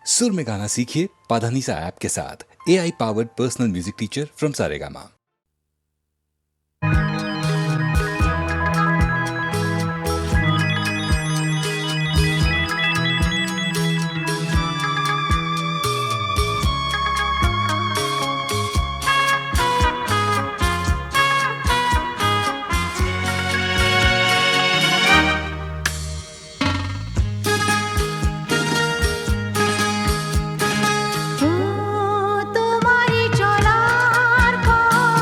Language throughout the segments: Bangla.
सुर में गाना सीखिए पाधानीसा ऐप के साथ। AI powered personal music teacher from Saregama. তোমারি চলার পথ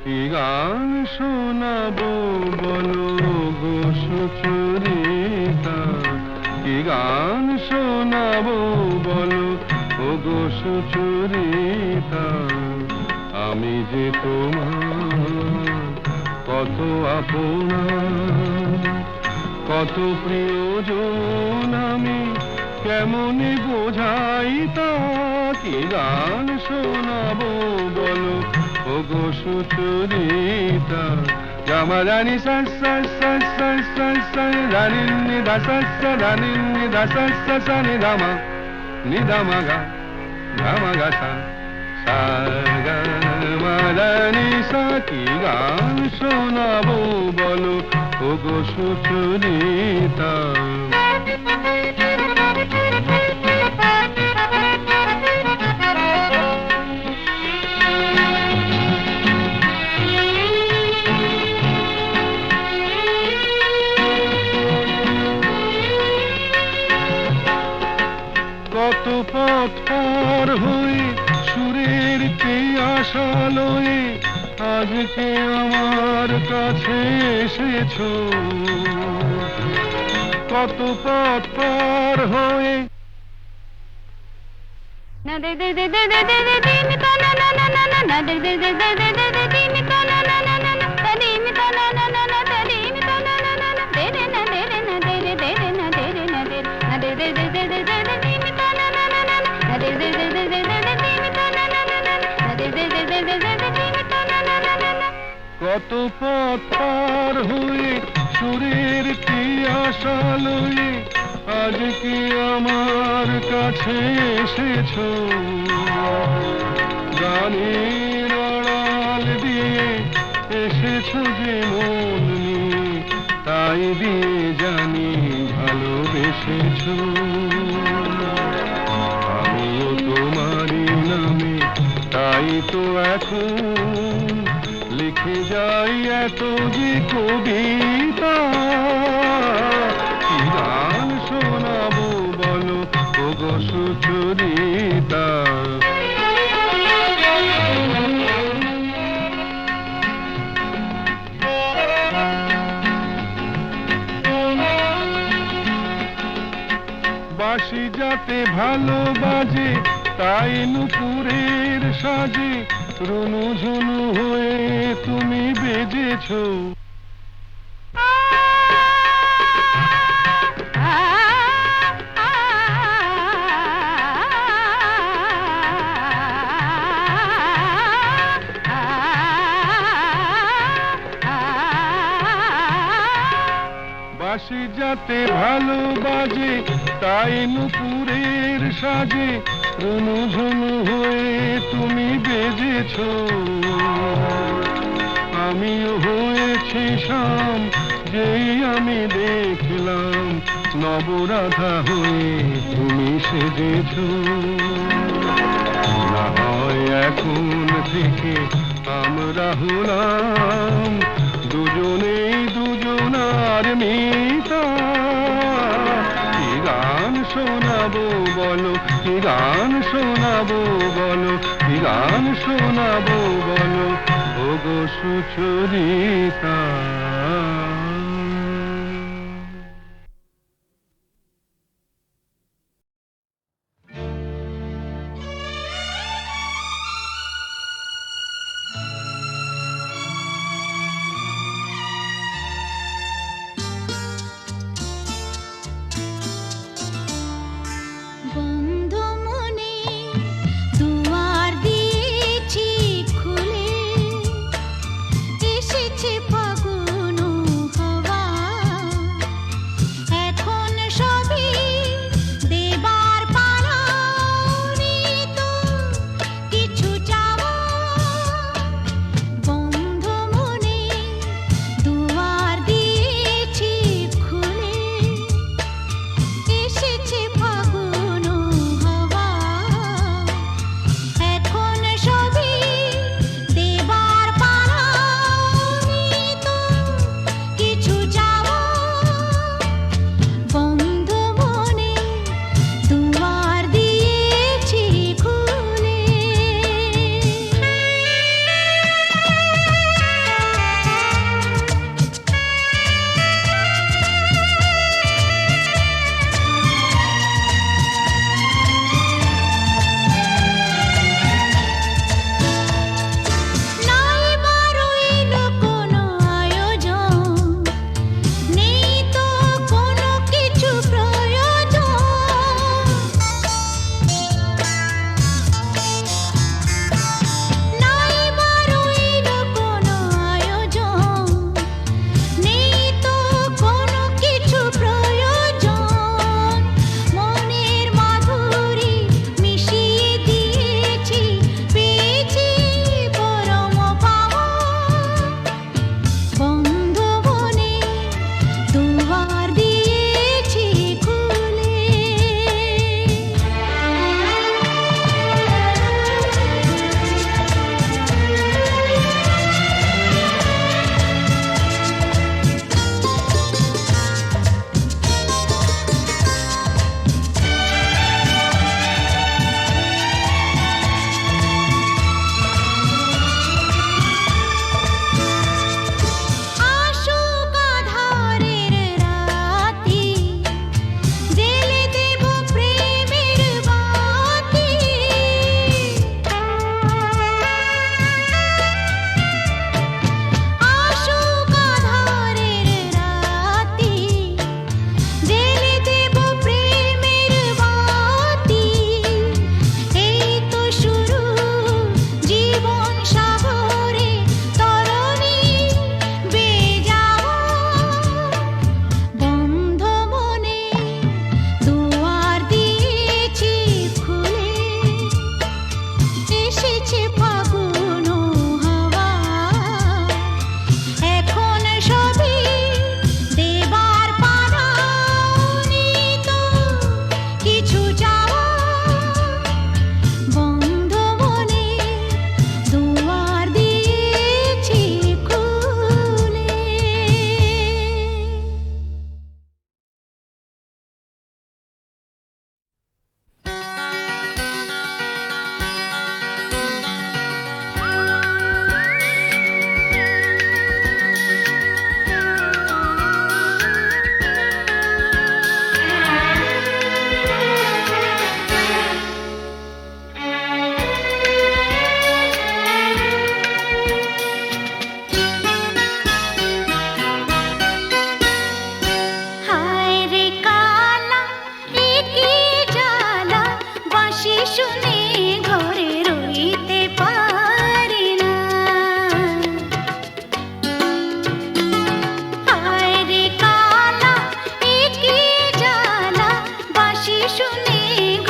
কি গান শোনাবো বলো গো সুচরিতা, কি গান শোনাবো বলো ও গো সুচরিতা, আমি যে তোমার কত আপনা, কত প্রিয়জন আমি কেমনে বোঝাই তা, কি গান শোনাবো বলো ও গো সুচরিতা। গামা রানি সা সা সা সা সা সা রানি নি দা সা সা রানি নি দা সা সা সা নি দামা নি দামা গা গামা গা সা সা গা মা রানি সা, কি গান শোনাবো বলো ও গো সুচরিতা। কত পথ পার হয়ে সুরের কে আশা লয়ে আজকে আমার কাছে এসেছো, কত পথ পার হয়ে না দে দে দে দে দে দে দে দিন তা না না না না না না দে দে দে দে দে দে দে দিন তা না না না না না তা দিন তা না না না না তা দিন তা না না না না দে রে না দে রে না দে রে দে রে না দে রে না দে না দে দে দে দে দে দে দিন তা না না না না না দে দে দে দে দে দে দিন তা না না না না না দে দে দে দে দে দে দিন তা না না না না। কত পথ পার হয়ে সুরের কি আশা লয়ে আজকে আমার কাছে এসেছো, গানের আড়াল দিয়ে এসেছো যে মন নিয়ে, তাই দিয়ে জানি ভালোবেসেছো। আমিও তোমারই নামে তাই তো এখন লিখে যাই এত যে কবিতা, কি গান শোনাবো বলো ও গো সুচরিতা। বাঁশি যাতে ভালো বাজে তাই নুপুরের সাজে রুনু ঝুনু হয়ে তুমি বেজেছো, বাঁশি যাতে ভালো বাজে তাই নুপুরের সাজে রুনু ঝুনু হয়ে তুমি বেজেছো, আমিও হয়েছি শাম যেই আমি দেখলাম নবরাধা হয়ে তুমি সেজেছো। না হয় এখন থেকে আমরা হলাম দুজনেই দুজনার মিতা, কি গান শোনাবো বলো, কি গান শোনাবো বলো, কি গান শোনাবো বলো ও গো সুচরিতা। এসেছে ফাগুন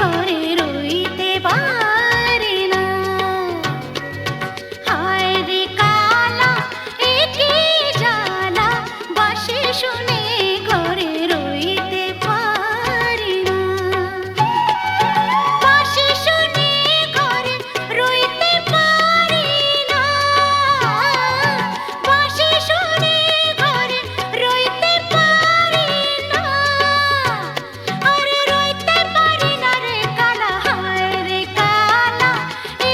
ঘরে রইতে পারি না। হায় রে কালা এ কি জ্বালা, বাঁশি শুনে ঘরে রইতে পারি না। বাঁশি শুনে ঘরে রইতে পারি না। বাঁশি শুনে ঘরে রইতে পারি না। আরে রইতে পারি না রে কালা, হায় রে কালা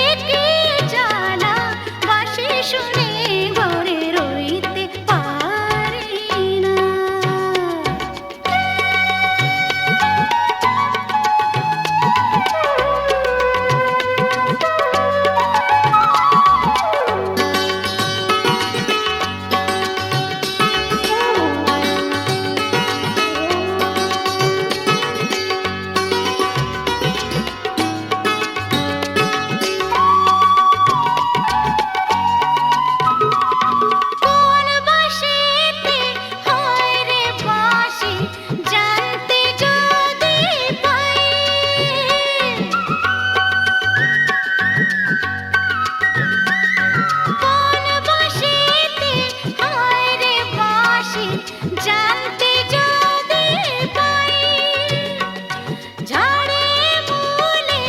এ কি জ্বালা, বাঁশি শুনে ঘরে রইতে পারি না। কোন বাঁশিতে হয় রে বাঁশি, জানতে যদি পাই। কোন বাঁশিতে হয় রে বাঁশি, জানতে যদি পাই। ঝাড়ে মূলে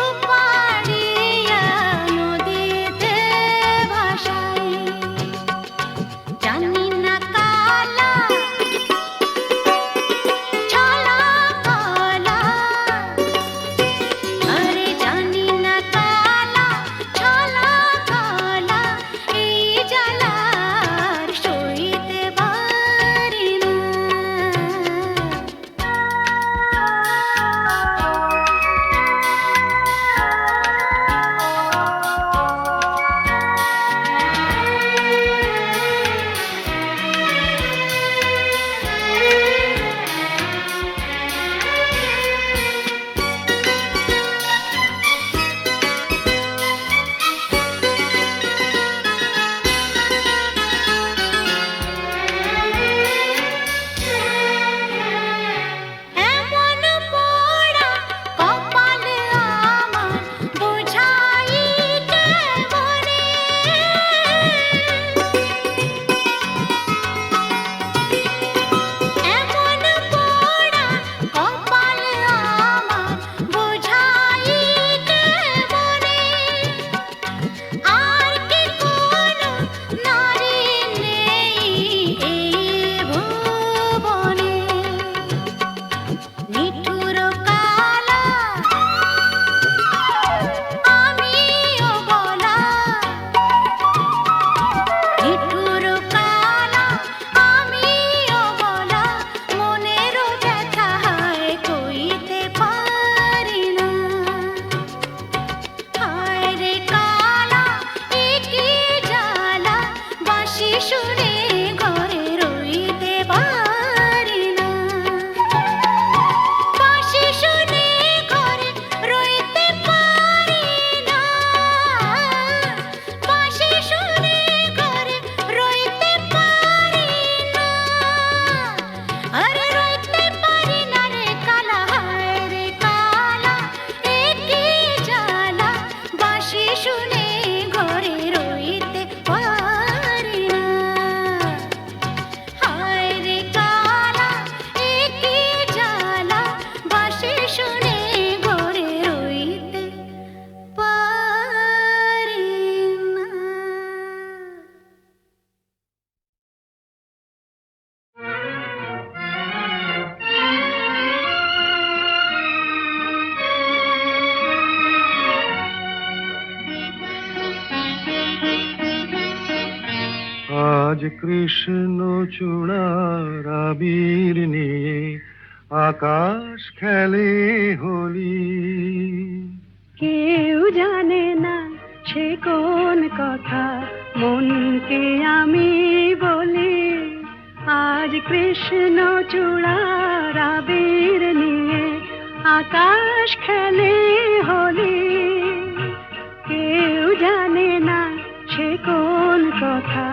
উপাড়িয়া নদীতে ভাসাই। জানি না কালা ছলা কলা, আরে জানি না কালা ছলা কলা, এই জ্বালার সইতে পারি না। এমন পোড়া কপাল আমার, বোঝাই কেমনে। এমন পোড়া কপাল আমার, বোঝাই কেমনে। আর কি কোনো নারী নেই এই ভুবনে। নিঠুর কালা আমিও বলা, নিঠুর কালা আমিও বলা, মনের ব্যথা হায় কইতে পারি না। হায় রে কালা এ কি জ্বালা, বাঁশি শুনে ঘরে রইতে পারি না। বাঁশি শুনে ঘরে রইতে পারি না। বাঁশি শুনে ঘরে রইতে পারি না। আরে রইতে পারি না রে কালা, হায় রে কালা এ কি জ্বালা, বাঁশি শুনে ঘরে রইতে পারি না। হায় রে কালা এ কি জ্বালা, বাঁশি শুনে ঘরে রইতে পারি না। আজ কৃষ্ণ চূড়ার আবির নিয়ে আকাশ খেলে হোলি। কেউ জানে না সে কোন কথা, মনকে আমি বলি। আজ কৃষ্ণ চূড়ার আবির নিয়ে আকাশ খেলে হোলি। কেউ জানে না সে কোন কথা,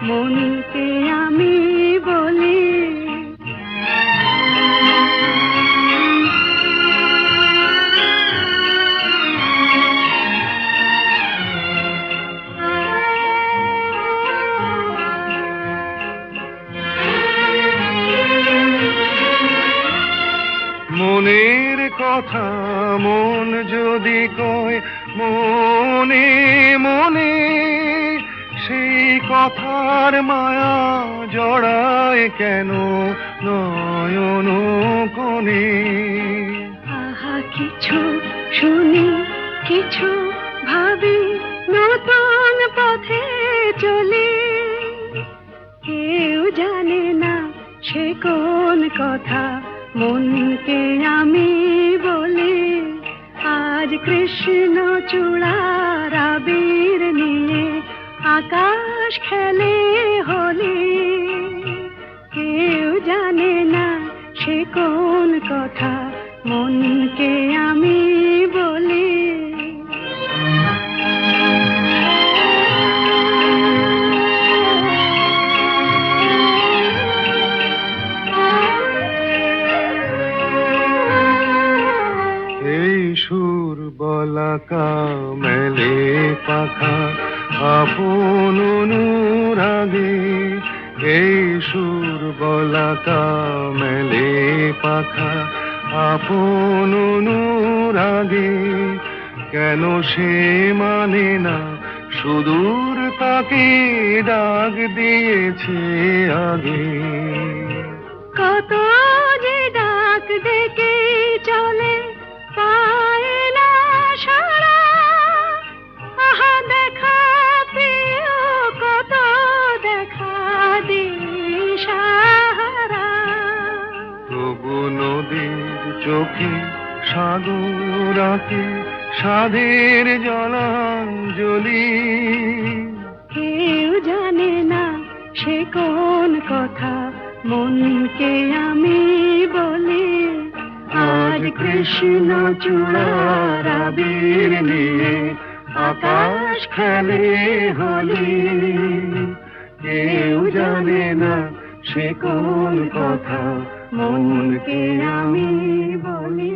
মনকে আমি বলি। মন যদি কয় মনে মনে, সেই কথার মায়া জড়ায় কেন নয়ন কোণে? আহা কিছু শুনি, কিছু ভাবি, নতুন পথে চলি। কেউ জানে না সে কোন কথা মনকে আমি বলি। আজ কৃষ্ণ চূড়ার আবির নিয়ে আকাশ খেলে হোলি। কেউ জানে না সে কোন কথা মনকে আমি বলি। এই সুর বলাকা মেলে পাখা আপন অনুরাগে, এই সুর বলাকা মেলে পাখা আপন অনুরাগে। কেন সে মানে না সুদূর তাকে ডাক দিয়েছে আগে? কত যে ডাক ডেকে চলে পায় না সারা। আহা দেখা প্রিয় কত দেখা দিশাহারা। তবু নদীর চোখে সাগর আঁকে সাধের জলাঞ্জলি। কেউ জানে না সে কোন কথা মনকে আমি বলি। আজ কৃষ্ণ চূড়ার আবির নিয়ে আকাশ খেলে হোলি। কেউ জানে না সে কোন কথা মনকে আমি বলি।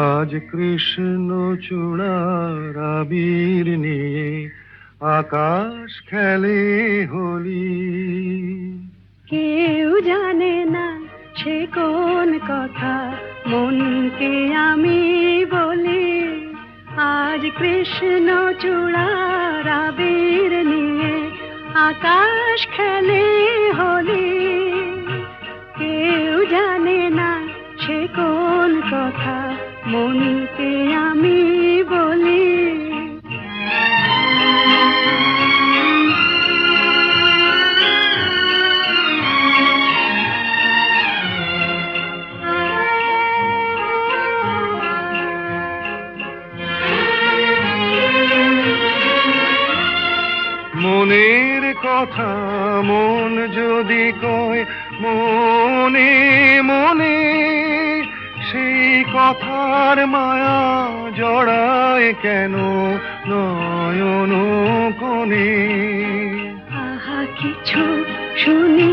আজ কৃষ্ণ চূড়ার আবির নিয়ে আকাশ খেলে হোলি। কেউ জানে না সে কোন কথা মনকে আমি বলি। আজ কৃষ্ণ চূড়ার আবির নিয়ে আকাশ খেলে হোলি। কেউ জানে না সে কোন কথা মনকে আমি বলি। মনের কথা মন যদি কয় মনে মনে, সেই কথার মায়া জড়ায় কেন নয়ন কোণে? আহা কিছু শুনি,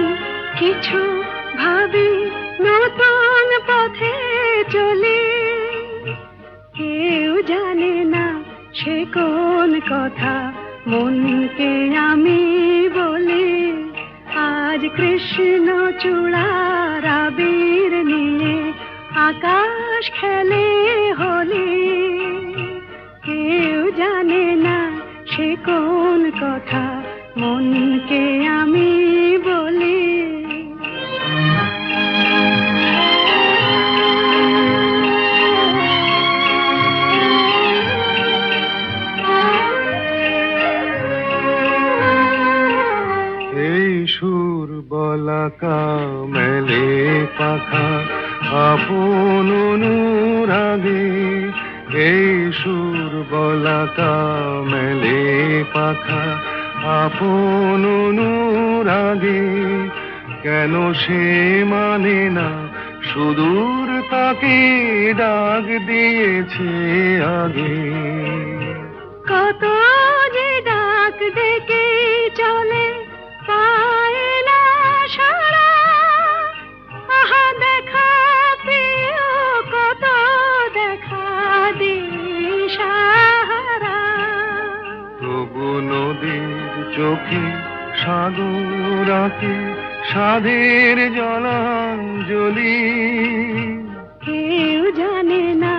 কিছু ভাবি, নতুন পথে চলি। কেউ জানে না সে কোন কথা মনকে আমি বলি। আজ কৃষ্ণ চূড়ার আবির নিয়ে আকাশ খেলে হোলি। কেউ জানে না সে কোন কথা মনকে আমি বলি। এই সুর বলাকা মেলে পাখা আপন অনুরাগে, এই সুর বলাকা মেলে পাখা আপন অনুরাগে। কেন সে মানে না সুদূর তাকে ডাক দিয়েছে আগে? কত যে ডাক ডেকে চলে পায় না সারা। আহা দেখা প্রিয় কত চোখে সাগর আঁকে সাধের জলাঞ্জলি। কেউ জানে না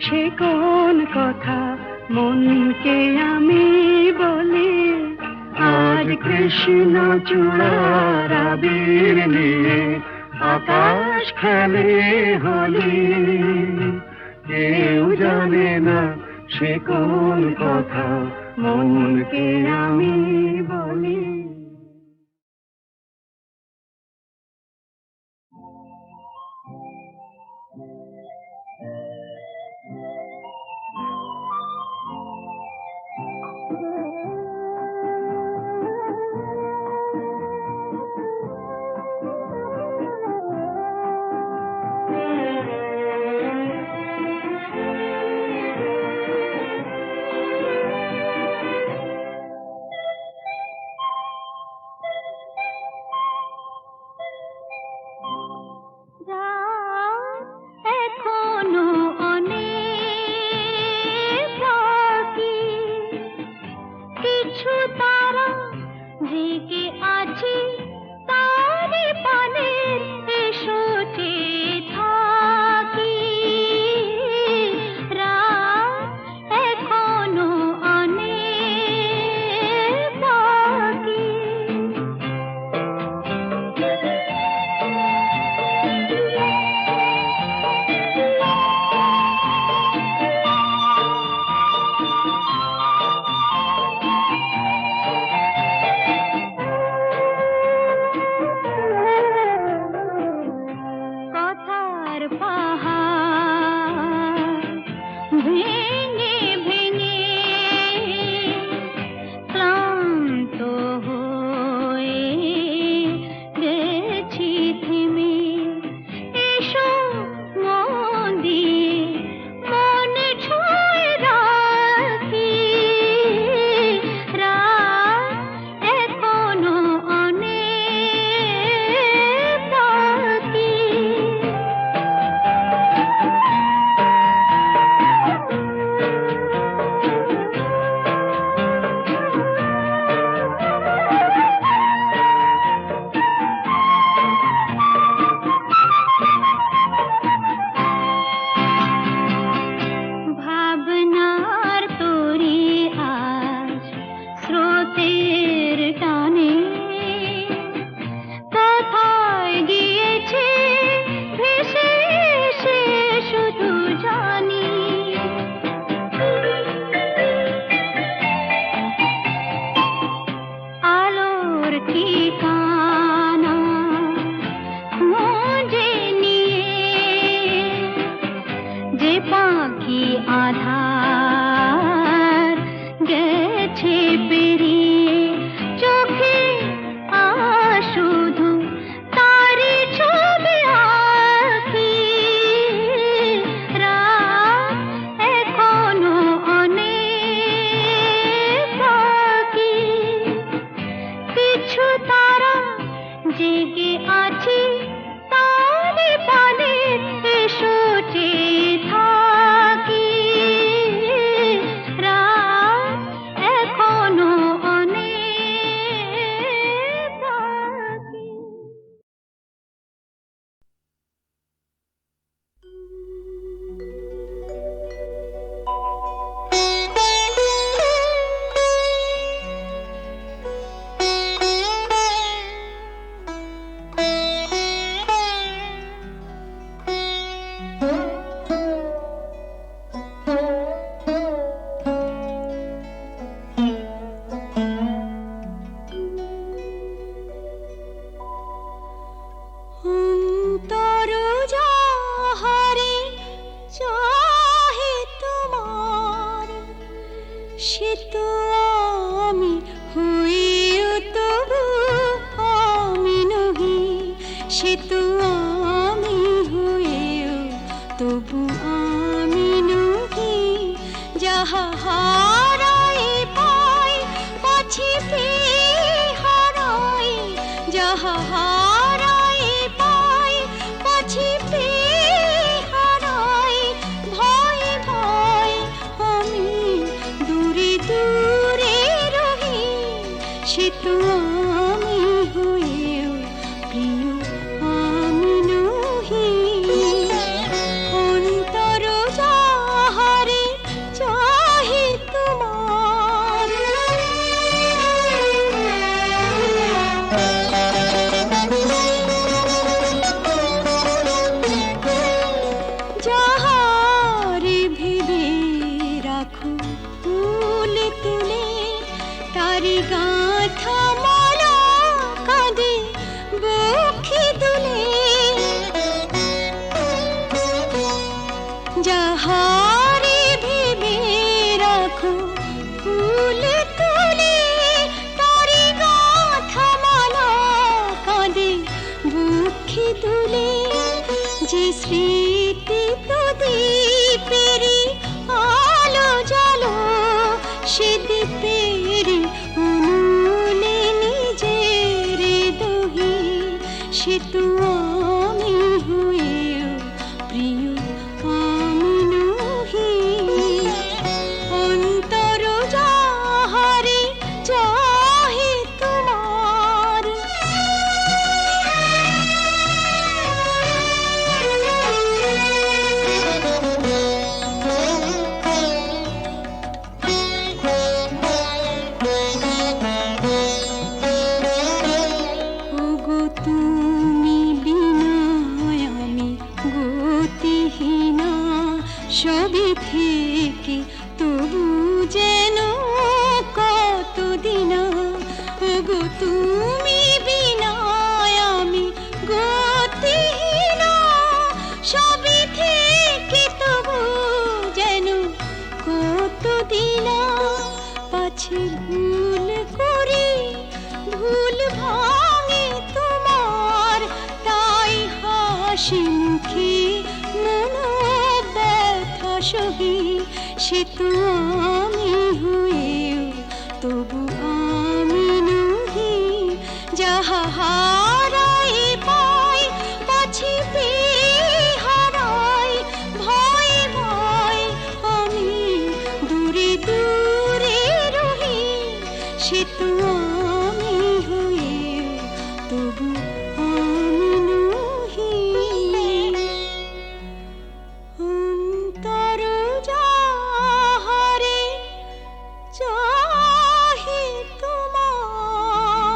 সে কোন কথা মনকে আমি বলি। আজ কৃষ্ণ চূড়ার আবির নিয়ে আকাশ খেলে হোলি। কেউ জানে না সে কোন কথা মনকে আমি বলি। এখনো অনেক বাকি, কিছু তারা জেগে আছে তারে পানের এসো চেয়ে থাকি। রাত এখনো অনেক বাকি। কথার পাহাড় ভেঙে ভেঙে ক্লান্ত হয়ে গেছি থেমে। এসো মন দিয়ে মনে ছুঁয়ে রাখি। রাত এখনো অনেক বাকি। ভাবনার তরি আজ স্রোতের টানে কোথায় গিয়েছে ভেসে এসে শুধু জানি। আলোর ঠিকানা খুঁজে নিয়ে যে পাখি আধার গেছে পেরিয়ে, চোখে শুধু তারি ছবি আঁকি। রাত এখনো অনেক বাকি, কিছু তারা জেগে আছে তারে পানে এসো চেয়ে থাকি। রাত এখনো অনেক বাকি। অন্তর যাহারে চাহে তোমার, সে তো আমি হইও তবু আমি নহি। সে তো আমি হইও তবু আমি নহি। যাহা হারাই পাই পাছি পেয়ে হারাই। যাহা হারাই পাই পাছি পেয়ে হারাই। ভয় ভয় আমি দূরে দূরে রহি। সে গাঁথা মালা কাঁদে বক্ষে দুলে, যাহারে ভেবে রাখো ফুল তুলে, তারি গাঁথা মালা কাঁদে বক্ষে দুলে। যে স্মৃতি প্রদীপেরি আলো জালো, সে দ্বীপের উনুনে নিজের দহি, সে তো আমি হয়েও প্রিয় আমি নহি। অন্তর যাহারে চাহে তোমার, ওগো তুমি বিনা আমি গতিহীনা, সবই থেকে তবু যেন কতদিন। ওগো তুমি বিনা আমি গতিহীনা, সবই থেকে তবু যেন কতদিন। পাছে ভুল করি ভুল ভাঙে তোমার, তাই হাসি মুখে মন ব্যথা সহি। সে তো আমি হয়েও তবু আমি নহি, যাহা হারাই পাই পাছে পেয়ে হারাই। ভয়ে ভয় আমি দূরে দূরে রহি, সে তো আমি হয়েও তবু আমি নহি। অন্তর যাহারে চাহে তোমার।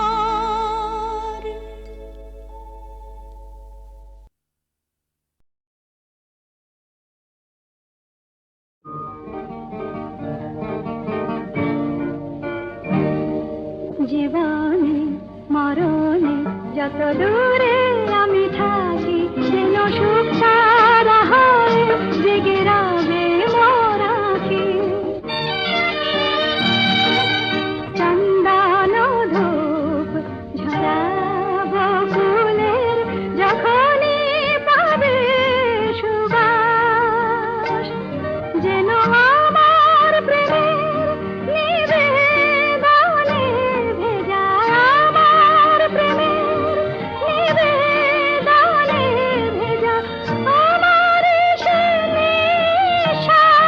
জীবনে মরণে যত দূরে আমি থাকি, যেন সুখ সারা হয় জেগে রবে মোর আঁখি। চন্দন ধূপ ঝরাবো ফুলের যখনই পাবে সুবাস, যেন আমার প্রেমের নিবেদনে ভেজা, আমার প্রেমের নিবেদনে ভেজা, আমার সে নিঃশ্বাস।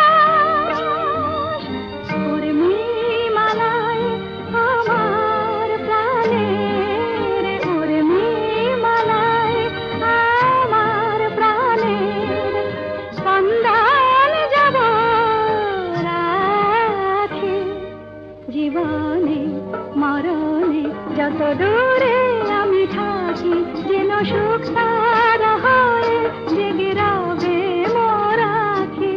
উর্মি মালায় আমার প্রাণের, উর্মি মালায় আমার প্রাণের স্পন্দন যাব রাখি। জীবনে মরণে যত দূরে আমি থাকি, যেন সুখ সারা হয় জেগে রবে মোর আঁখি।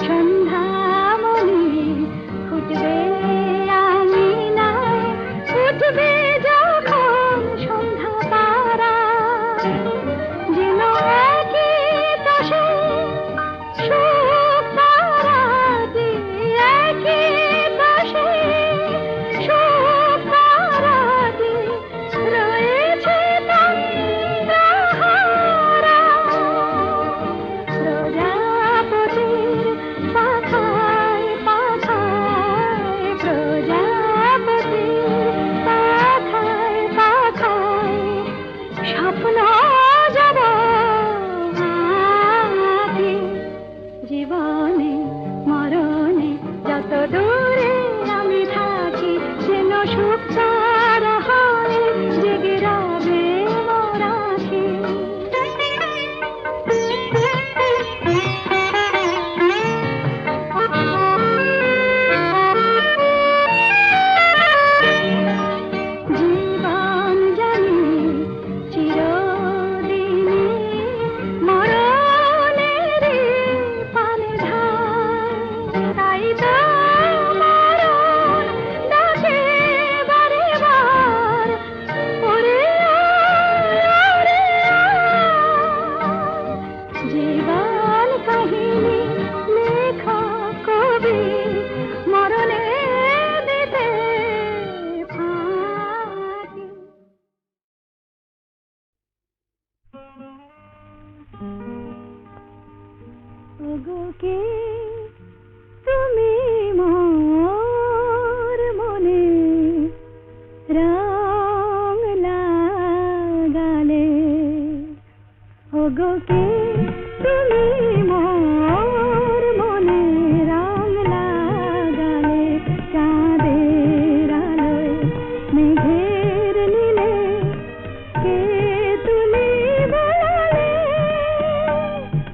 সন্ধ্যামণি ফুটবে আঙিনায়, উঠবে যখন সন্ধ্যা তারা, যেন একই পাশে সুখ তারা দিয়ে, একই পাশে সুখ তারা দিয়ে রয়েছে তন্দ্রাহারা। প্রজাপতির পাখায় পাখায়, প্রজাপতির পাখায় পাখায় স্বপ্ন যাব আঁখি। জীবনে মরণে যত দূরে আমি থাকি, যেন সুখ সারা হয় জেগে রবে মোর আঁখি। জীবন জানি চির ওগো কে তুমি মোর মনে রং লাগালে ওগো কে তুমি মোর মনে রং লাগালে চাঁদের আলোয় মেঘের নীলে কে তুলি বলালে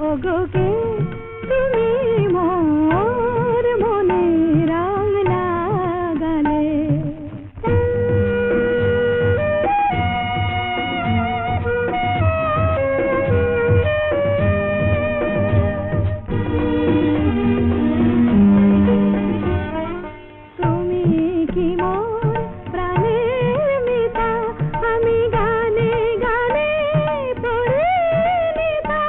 ওগো কে তুমি মোর মনে রং লাগালে তুমি কি মোর প্রাণের মিতা আমি গানে গানে পরিণীতা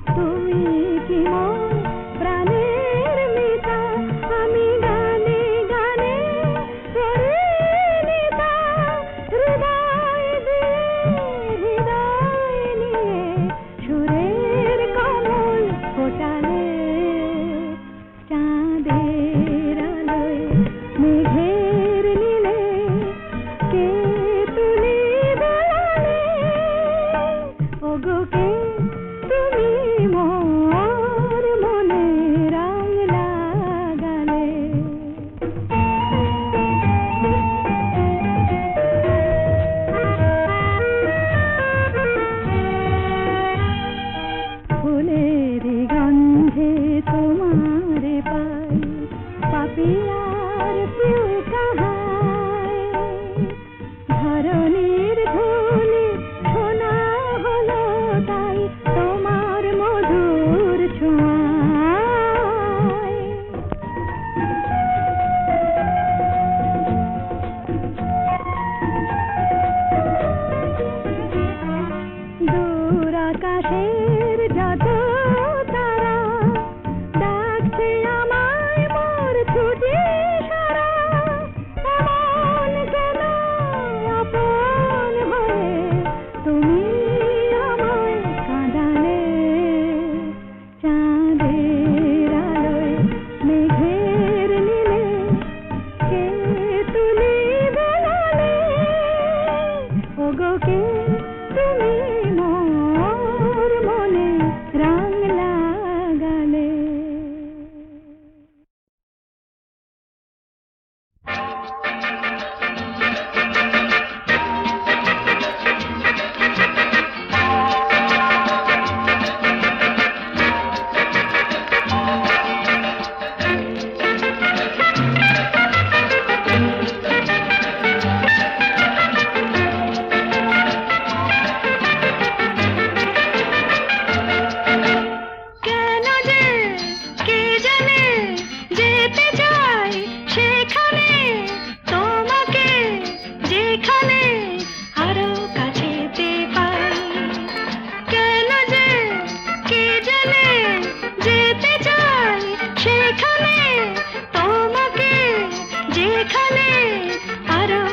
তুমি কি মোর প্রাণের মিতা আমি গানে গানে পরিণীতা হৃদয় দিয়ে হৃদয় নিয়ে সুরের কমল ফোটালে চাঁদের আলোয় মেঘের নীলে কে তুলি বলালে ওগো কে তুমি মোর মনে রং লাগালে ফুলের গন্ধে তোমার পাই পাপিয়ার পিউ কাহায় ধরণীর ধুলি শোনা হলো তাই তোমার মধুর ছোঁয়ায় দূর আকাশের যত তারা ডাকছে আমায় মোর ছুটি সারা এমন কেন আপন হয়ে তুমি আমায় কাঁদালে চাঁদের আলোয় মেঘের নীলে কে তুলি বলালে ওগো কে তুমি মোর মনে রং লাগালে কেন যে কে জানে যেতে চাই সেখানে তোমাকে যেখানে আরো কাছেতে পাই কেন যে কে জানে যেতে চাই সেখানে তোমাকে যেখানে আরো